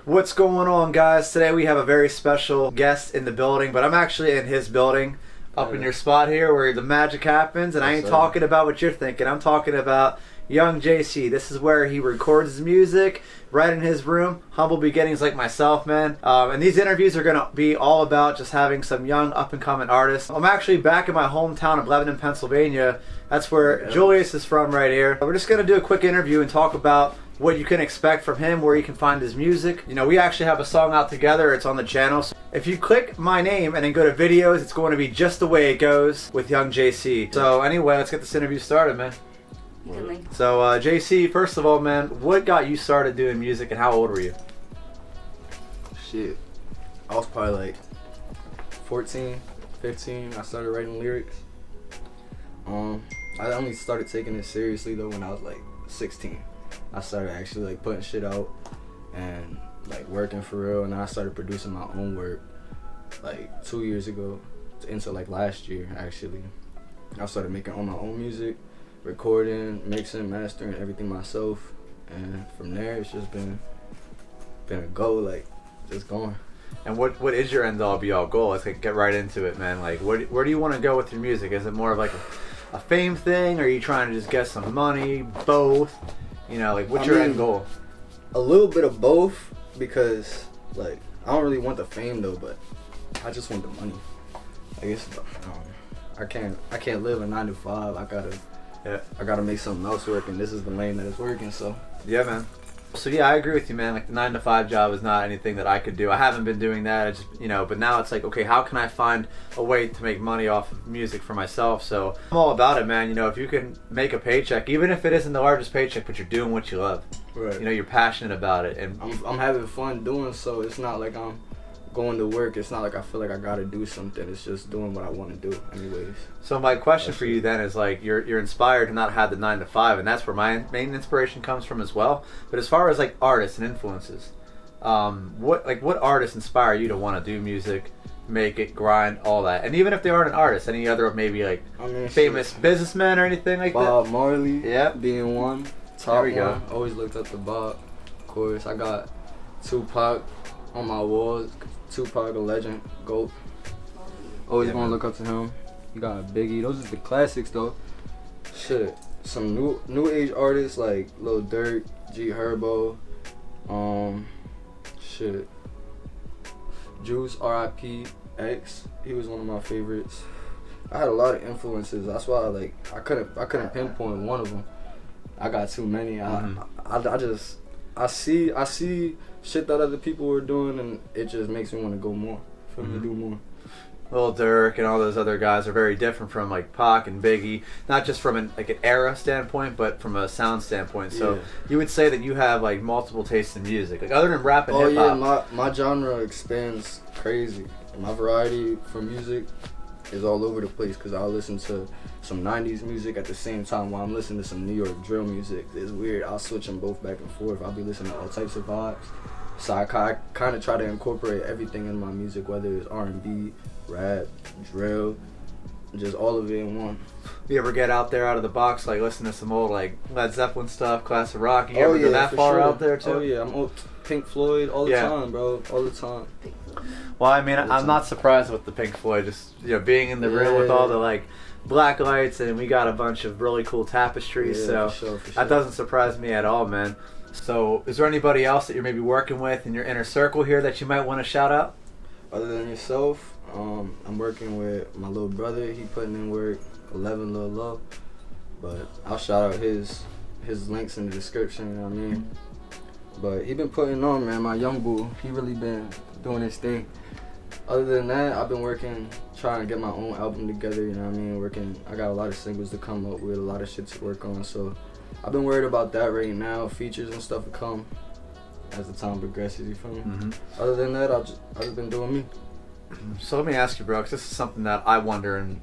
What's going on, guys? Today we have a very special guest in the building, but I'm actually in his building up in your spot here where the magic happens, and I ain't talking about what you're thinking. I'm talking about Yvng JC. This is where he records his music right in his room. Humble beginnings like myself, man. And these interviews are going to be all about just having some young up-and-coming artists. I'm actually back in my hometown of Lebanon, Pennsylvania. That's where Julius is from right here. We're just going to do a quick interview and talk about what you can expect from him, where you can find his music. You know, we actually have a song out together. It's on the channel. So if you click my name and then go to videos, it's going to be just the way it goes with Yvng JC. So anyway, let's get this interview started, man. So JC, first of all, man, what got you started doing music and how old were you? Shit, I was probably like 14, 15. I started writing lyrics. I only started taking it seriously though when I was like 16. I started actually like putting shit out and like working for real, and then I started producing my own work like 2 years ago into like last year actually. I started making all my own music, recording, mixing, mastering, everything myself, and from there it's just been a go, like just going. And what is your end all be all goal? Let's get right into it, man. Like where do you want to go with your music? Is it more of like a fame thing, or are you trying to just get some money? Both? You know, like what's your end goal? A little bit of both, because like I don't really want the fame though, but I just want the money. I guess I can't live a 9 to 5. I gotta make something else work, and this is the lane that is working. So yeah, man. So yeah, I agree with you, man. Like the 9 to 5 job is not anything that I could do. I haven't been doing that. I just, you know, but now it's like, okay, how can I find a way to make money off of music for myself? So I'm all about it, man. You know, if you can make a paycheck, even if it isn't the largest paycheck, but you're doing what you love. Right. You know, you're passionate about it, and I'm having fun doing so. It's not like I'm going to work. It's not like I feel like I gotta do something. It's just doing what I want to do anyways. So my question for you then is, like, you're inspired to not have the 9 to 5, and that's where my main inspiration comes from as well. But as far as like artists and influences, what artists inspire you to want to do music, make it, grind, all that? And even if they aren't an artist, any other maybe like famous businessmen or anything like that? Bob Marley, yeah, being one. There we go. Always looked up to Bob. Of course, I got Tupac on my walls. Tupac, a legend, GOAT. Always gonna look up to him. You got Biggie. Those are the classics though. Shit, some new age artists like Lil Durk, G Herbo, shit, Juice, R.I.P. X. He was one of my favorites. I had a lot of influences. That's why I couldn't pinpoint one of them. I got too many. I see shit that other people were doing, and it just makes me want to go more. For me to do more. Lil Durk and all those other guys are very different from like Pac and Biggie, not just from an era standpoint, but from a sound standpoint. So you would say that you have like multiple tastes in music, like other than rap and hip hop. Yeah, my genre expands crazy. My variety for music is all over the place, because I'll listen to some 90s music at the same time while I'm listening to some New York drill music. It's weird. I'll switch them both back and forth. I'll be listening to all types of vibes. So I kind of try to incorporate everything in my music, whether it's R&B, rap, drill, just all of it in one. You ever get out there out of the box, like listen to some old like Led Zeppelin stuff, classic rock? You ever go that far out there too? Oh yeah, I'm old Pink Floyd all the time, bro, all the time. Well, I mean, I'm not surprised with the Pink Floyd, just, you know, being in the room with all the like black lights, and we got a bunch of really cool tapestries, so for sure. That doesn't surprise me at all, man. So is there anybody else that you're maybe working with in your inner circle here that you might want to shout out? Other than yourself, I'm working with my little brother. He putting in work, 11 Lil Love, but I'll shout out his links in the description, you know what I mean? But he been putting on, man. My young boo, he really been doing his thing. Other than that, I've been working, trying to get my own album together, you know what I mean? I got a lot of singles to come up with, a lot of shit to work on, so I've been worried about that right now. Features and stuff will come as the time progresses, you feel me? Other than that, I've just been doing me. So let me ask you, bro, because this is something that I wonder, and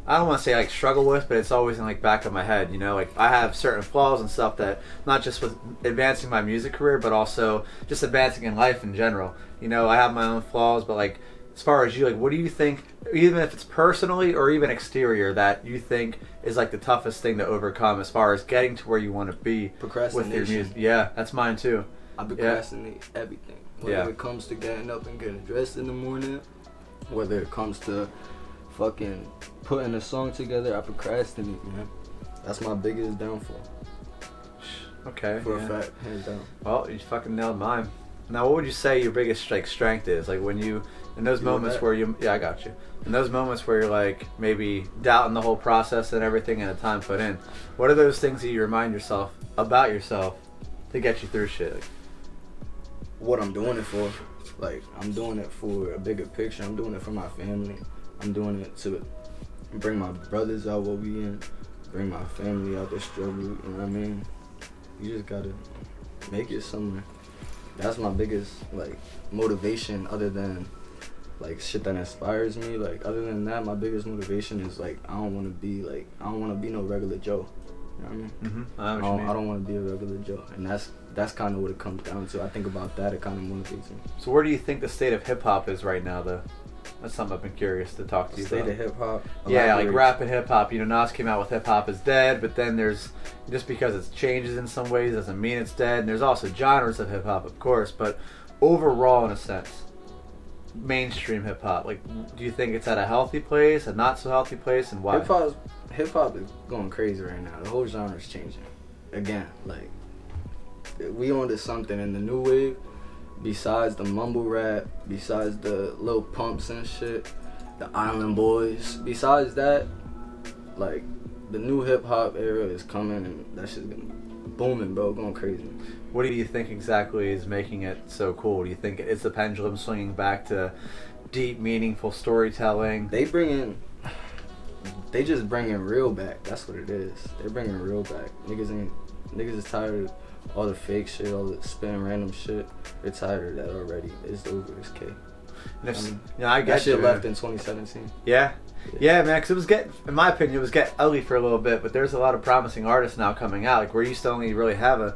I don't want to say like struggle with, but it's always in like back of my head, you know, like I have certain flaws and stuff that not just with advancing my music career, but also just advancing in life in general. You know, I have my own flaws, but like as far as you, like, what do you think, even if it's personally or even exterior, that you think is like the toughest thing to overcome as far as getting to where you want to be with your music? Yeah, that's mine too. I procrastinate everything. Whether it comes to getting up and getting dressed in the morning, whether it comes to fucking putting a song together, I procrastinate, man. That's my biggest downfall. Okay. For a fact, hands down. Well, you fucking nailed mine. Now, what would you say your biggest like strength is? Like when you, in those moments where you, I got you. In those moments where you're like maybe doubting the whole process and everything and the time put in, what are those things that you remind yourself about yourself to get you through shit? Like, what I'm doing it for. Like, I'm doing it for a bigger picture. I'm doing it for my family. I'm doing it to bring my brothers out what we in, bring my family out the struggle, you know what I mean? You just gotta make it somewhere. That's my biggest, like, motivation other than, like, shit that inspires me. Like, other than that, my biggest motivation is, like, I don't want to be no regular Joe. You know what I mean? Mm-hmm. I don't want to be a regular Joe. And that's kind of what it comes down to. I think about that, it kind of motivates me. So where do you think the state of hip-hop is right now, though? That's something I've been curious to talk to you about. State of hip-hop? Yeah, like rap and hip-hop. You know, Nas came out with hip-hop is dead, but then there's, just because it changes in some ways doesn't mean it's dead. And there's also genres of hip-hop, of course, but overall, in a sense, mainstream hip-hop, like, do you think it's at a healthy place, a not-so-healthy place, and why? Hip-hop is going crazy right now. The whole genre is changing. Again, like, we on to something in the new wave. Besides the mumble rap, besides the little pumps and shit, the Island Boys, besides that, like, the new hip-hop era is coming and that shit's gonna be booming, bro, going crazy. What do you think exactly is making it so cool? Do you think it's the pendulum swinging back to deep, meaningful storytelling? They just bringing real back. That's what it is. They're bringing real back. Niggas is tired of all the fake shit, all the spinning random shit. They're tired of that already. It's over. It's K. I get that shit you, left in 2017. Yeah, man, because it was getting, in my opinion, it was getting ugly for a little bit, but there's a lot of promising artists now coming out. Like, we used to only really have a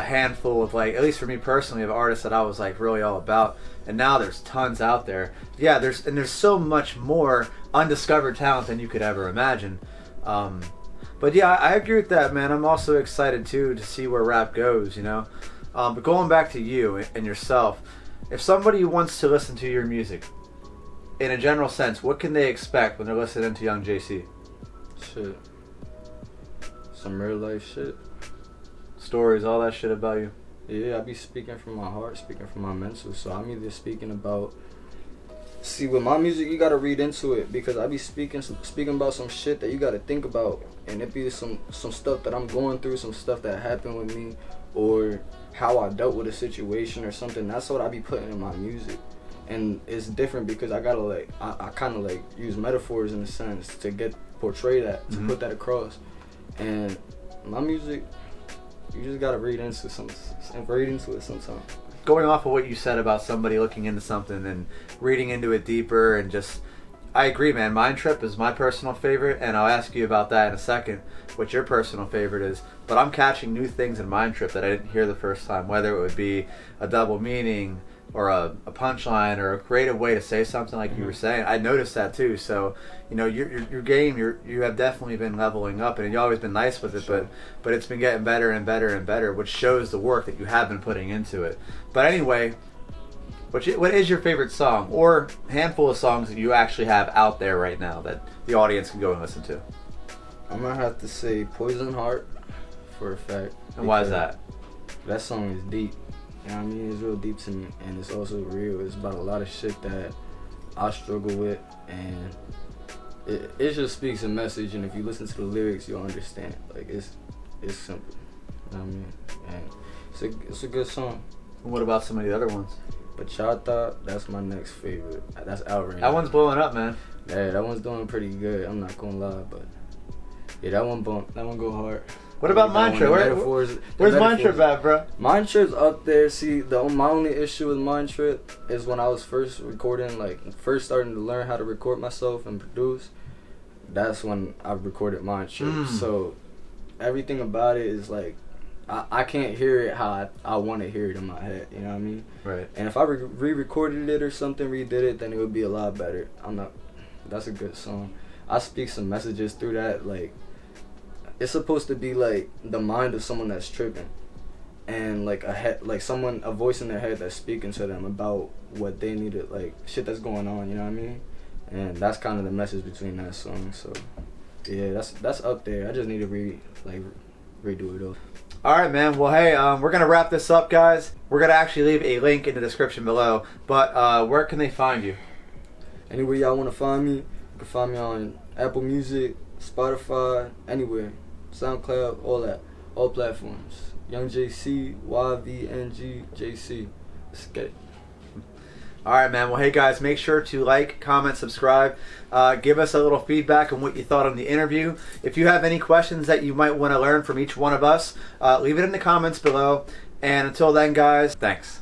handful of, like, at least for me personally, of artists that I was, like, really all about. And now there's tons out there. Yeah, there's so much more undiscovered talent than you could ever imagine. But yeah, I agree with that, man. I'm also excited too to see where rap goes, you know. But going back to you and yourself, if somebody wants to listen to your music, in a general sense, what can they expect when they're listening to Yvng JC? Shit. Some real life shit. Stories, all that shit about you. Yeah, I be speaking from my heart, speaking from my mental. So I'm either speaking about. See, with my music, you gotta read into it because I be speaking about some shit that you gotta think about, and it be some stuff that I'm going through, some stuff that happened with me, or how I dealt with a situation or something. That's what I be putting in my music, and it's different because I gotta I kind of like use metaphors in a sense to portray that, to put that across, and my music, you just gotta read into it sometimes. Going off of what you said about somebody looking into something and reading into it deeper and just, I agree, man. Mind Trip is my personal favorite, and I'll ask you about that in a second, what your personal favorite is. But I'm catching new things in Mind Trip that I didn't hear the first time, whether it would be a double meaning or a punchline or a creative way to say something like you were saying. I noticed that too. So, you know, your game, you have definitely been leveling up, and you've always been nice with it, Sure. but it's been getting better and better and better, which shows the work that you have been putting into it. But anyway, what is your favorite song or handful of songs that you actually have out there right now that the audience can go and listen to? I'm gonna have to say Poison Heart for a fact. And why is that? That song is deep. You know what I mean? It's real deep to me, and it's also real. It's about a lot of shit that I struggle with, and it just speaks a message, and if you listen to the lyrics, you'll understand. Like, it's simple. You know what I mean? And it's a good song. And what about some of the other ones? Bachata, that's my next favorite. That's out right now. That one's blowing up, man. Yeah, that one's doing pretty good. I'm not gonna lie, but yeah, that one go hard. What about Mind Trip? Where's Mind Trip at, bro? Mind Trip's up there. See, my only issue with Mind Trip is when I was first recording, like first starting to learn how to record myself and produce. That's when I recorded Mind Trip. So everything about it is like I can't hear it how I want to hear it in my head. You know what I mean? Right. And if I re-recorded it or something, redid it, then it would be a lot better. That's a good song. I speak some messages through that, like. It's supposed to be like the mind of someone that's tripping. and like a voice in their head that's speaking to them about what they needed, like shit that's going on, you know what I mean? And that's kind of the message between that song. So yeah, that's up there. I just need to redo it though. All right, man. Well, hey, we're gonna wrap this up, guys. We're gonna actually leave a link in the description below. But where can they find you? Anywhere y'all want to find me, you can find me on Apple Music, Spotify, anywhere, SoundCloud, all that, all platforms. Yvng JC, Yvng JC. Let's get it. All right, man. Well, hey, guys, make sure to like, comment, subscribe. Give us a little feedback on what you thought on the interview. If you have any questions that you might want to learn from each one of us, leave it in the comments below. And until then, guys, thanks.